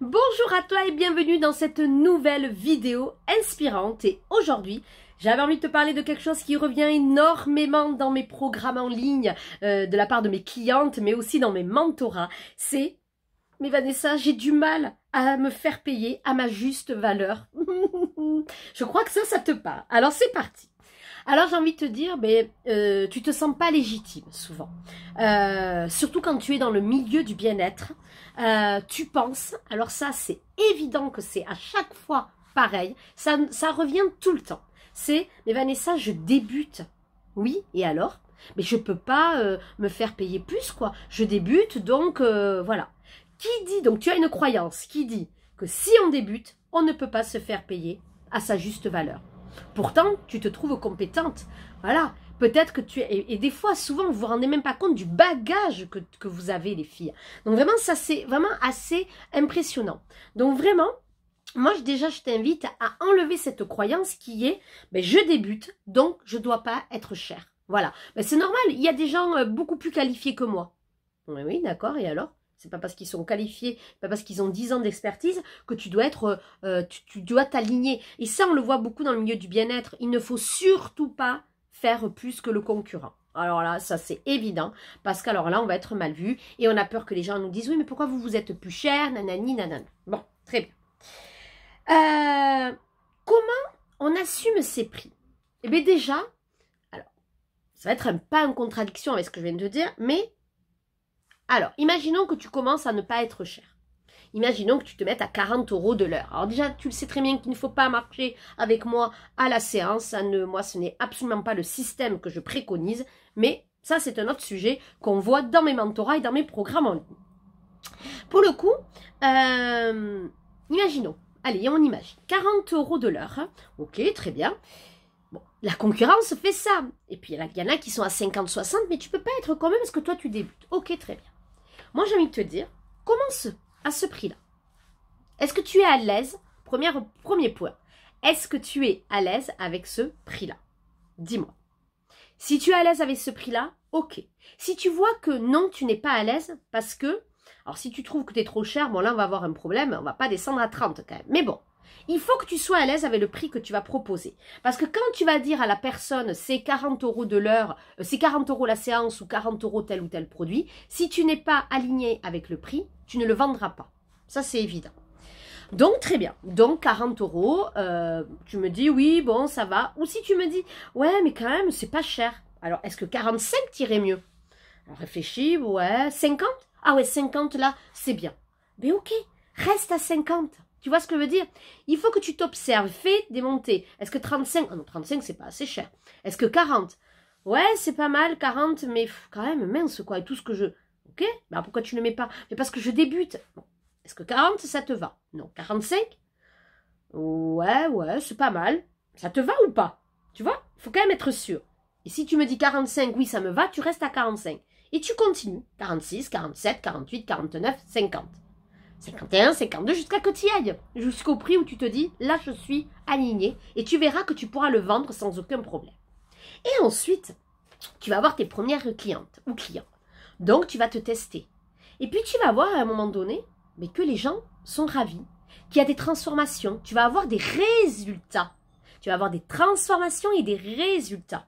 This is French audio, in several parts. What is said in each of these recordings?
Bonjour à toi et bienvenue dans cette nouvelle vidéo inspirante. Et aujourd'hui, j'avais envie de te parler de quelque chose qui revient énormément dans mes programmes en ligne, de la part de mes clientes, mais aussi dans mes mentorats. C'est, mais Vanessa, j'ai du mal à me faire payer à ma juste valeur. Je crois que ça te parle. Alors c'est parti. Alors j'ai envie de te dire, tu te sens pas légitime souvent. Surtout quand tu es dans le milieu du bien-être. Tu penses, alors ça c'est évident que c'est à chaque fois pareil, ça revient tout le temps. C'est, mais Vanessa, je débute. Oui, et alors? Mais je peux pas me faire payer plus, quoi. Je débute, donc voilà. Qui dit, donc tu as une croyance qui dit que si on débute, on ne peut pas se faire payer à sa juste valeur. Pourtant, tu te trouves compétente. Voilà. Peut-être que tu es... Et des fois, souvent, vous vous rendez même pas compte du bagage que vous avez, les filles. Donc vraiment, ça, c'est vraiment assez impressionnant. Donc vraiment, moi, déjà, je t'invite à enlever cette croyance qui est, je débute, donc je dois pas être chère. Voilà. C'est normal, il y a des gens beaucoup plus qualifiés que moi. Oui, d'accord, et alors? C'est pas parce qu'ils sont qualifiés, pas parce qu'ils ont 10 ans d'expertise que tu dois être, tu dois t'aligner. Et ça, on le voit beaucoup dans le milieu du bien-être. Il ne faut surtout pas faire plus que le concurrent. Alors là, ça c'est évident, parce qu'alors là, on va être mal vu et on a peur que les gens nous disent « Oui, mais pourquoi vous êtes plus cher, nanani, nanana. » Bon, très bien. Comment on assume ses prix? Eh bien déjà, alors, ça va être pas en contradiction avec ce que je viens de te dire, mais alors, imaginons que tu commences à ne pas être cher. Imaginons que tu te mettes à 40 € de l'heure. Alors déjà, tu le sais très bien qu'il ne faut pas marcher avec moi à la séance. Moi, ce n'est absolument pas le système que je préconise. Mais ça, c'est un autre sujet qu'on voit dans mes mentorats et dans mes programmes en ligne. Pour le coup, imaginons. Allez, on imagine. 40 € de l'heure. Hein. Ok, très bien. Bon, la concurrence fait ça. Et puis, il y en a qui sont à 50, 60, mais tu ne peux pas être quand même parce que toi, tu débutes. Ok, très bien. Moi, j'ai envie de te dire, commence à ce prix-là. Est-ce que tu es à l'aise? Premier point. Est-ce que tu es à l'aise avec ce prix-là? Dis-moi. Si tu es à l'aise avec ce prix-là, ok. Si tu vois que non, tu n'es pas à l'aise parce que... Alors, si tu trouves que tu es trop cher, bon là, on va avoir un problème. On ne va pas descendre à 30 quand même. Mais bon, il faut que tu sois à l'aise avec le prix que tu vas proposer. Parce que quand tu vas dire à la personne, c'est 40 € de l'heure, c'est 40 € la séance ou 40 € tel ou tel produit, si tu n'es pas aligné avec le prix, tu ne le vendras pas. Ça, c'est évident. Donc, très bien. Donc, 40 €, tu me dis, oui, bon, ça va. Ou si tu me dis, ouais, mais quand même, c'est pas cher. Alors, est-ce que 45 t'irait mieux? Alors, réfléchis, ouais, 50? Ah ouais, 50, là, c'est bien. Mais ok, reste à 50. Tu vois ce que je veux dire? Il faut que tu t'observes, fais des montées. Est-ce que 35? Ah non, 35, c'est pas assez cher. Est-ce que 40? Ouais, c'est pas mal, 40, mais quand même, mince, quoi, et tout ce que je... Ok, pourquoi tu ne le mets pas? Mais parce que je débute. Bon. Est-ce que 40, ça te va? Non. 45? Ouais, c'est pas mal. Ça te va ou pas? Tu vois? Il faut quand même être sûr. Et si tu me dis 45, oui, ça me va, tu restes à 45. Et tu continues. 46, 47, 48, 49, 50. 51, 52, jusqu'à que tu y ailles. Jusqu'au prix où tu te dis, là, je suis aligné. Et tu verras que tu pourras le vendre sans aucun problème. Et ensuite, tu vas avoir tes premières clientes ou clients. Donc, tu vas te tester. Et puis, tu vas voir à un moment donné, mais que les gens sont ravis, qu'il y a des transformations. Tu vas avoir des résultats. Tu vas avoir des transformations et des résultats.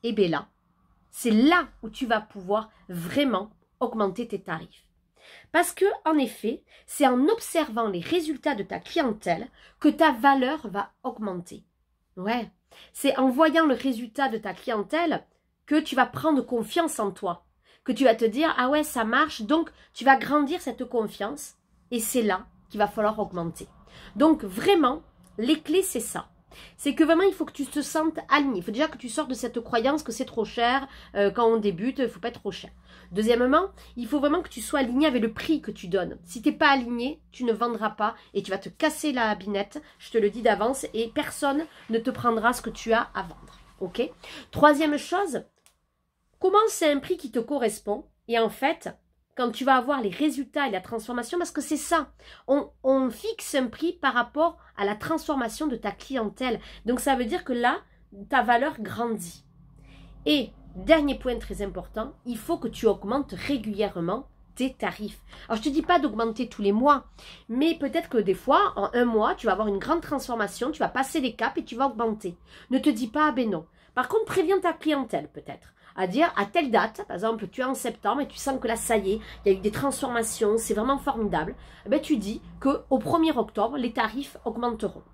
Et bien là, c'est là où tu vas pouvoir vraiment augmenter tes tarifs. Parce que, en effet, c'est en observant les résultats de ta clientèle que ta valeur va augmenter. Ouais, c'est en voyant le résultat de ta clientèle que tu vas prendre confiance en toi. Que tu vas te dire, ah ouais, ça marche, donc tu vas grandir cette confiance et c'est là qu'il va falloir augmenter. Donc vraiment, les clés, c'est ça. C'est que vraiment, il faut que tu te sentes aligné. Il faut déjà que tu sortes de cette croyance que c'est trop cher, quand on débute, il ne faut pas être trop cher. Deuxièmement, il faut vraiment que tu sois aligné avec le prix que tu donnes. Si tu n'es pas aligné, tu ne vendras pas et tu vas te casser la binette, je te le dis d'avance, et personne ne te prendra ce que tu as à vendre. Ok? Troisième chose, commence à un prix qui te correspond et en fait, quand tu vas avoir les résultats et la transformation, parce que c'est ça, on fixe un prix par rapport à la transformation de ta clientèle. Donc ça veut dire que là, ta valeur grandit. Et dernier point très important, il faut que tu augmentes régulièrement tes tarifs. Alors, je te dis pas d'augmenter tous les mois, mais peut-être que des fois, en un mois, tu vas avoir une grande transformation, tu vas passer les caps et tu vas augmenter. Ne te dis pas, ah ben non. Par contre, préviens ta clientèle peut-être, à dire à telle date, par exemple, tu es en septembre et tu sens que là, ça y est, il y a eu des transformations, c'est vraiment formidable. Eh ben, tu dis qu'au 1er octobre, les tarifs augmenteront.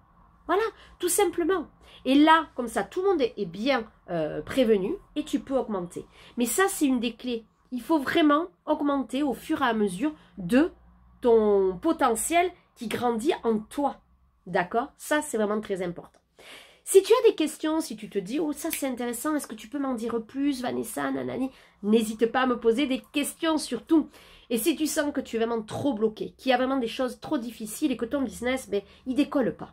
Voilà, tout simplement. Et là, comme ça, tout le monde est bien prévenu et tu peux augmenter. Mais ça, c'est une des clés. Il faut vraiment augmenter au fur et à mesure de ton potentiel qui grandit en toi. D'accord? Ça, c'est vraiment très important. Si tu as des questions, si tu te dis « Oh, ça c'est intéressant, est-ce que tu peux m'en dire plus, Vanessa, nanani ?» N'hésite pas à me poser des questions surtout. Et si tu sens que tu es vraiment trop bloqué, qu'il y a vraiment des choses trop difficiles et que ton business, ben, il décolle pas.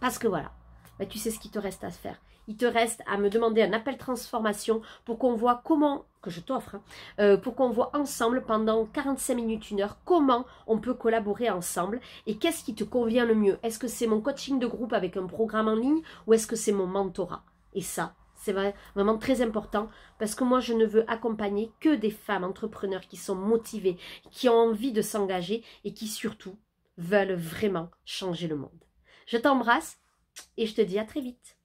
Parce que voilà, ben, tu sais ce qu'il te reste à faire. Il te reste à me demander un appel transformation pour qu'on voit comment, que je t'offre, hein, pour qu'on voit ensemble pendant 45 minutes, 1 heure, comment on peut collaborer ensemble et qu'est-ce qui te convient le mieux. Est-ce que c'est mon coaching de groupe avec un programme en ligne ou est-ce que c'est mon mentorat? Et ça, c'est vraiment très important parce que moi, je ne veux accompagner que des femmes entrepreneurs qui sont motivées, qui ont envie de s'engager et qui surtout veulent vraiment changer le monde. Je t'embrasse et je te dis à très vite.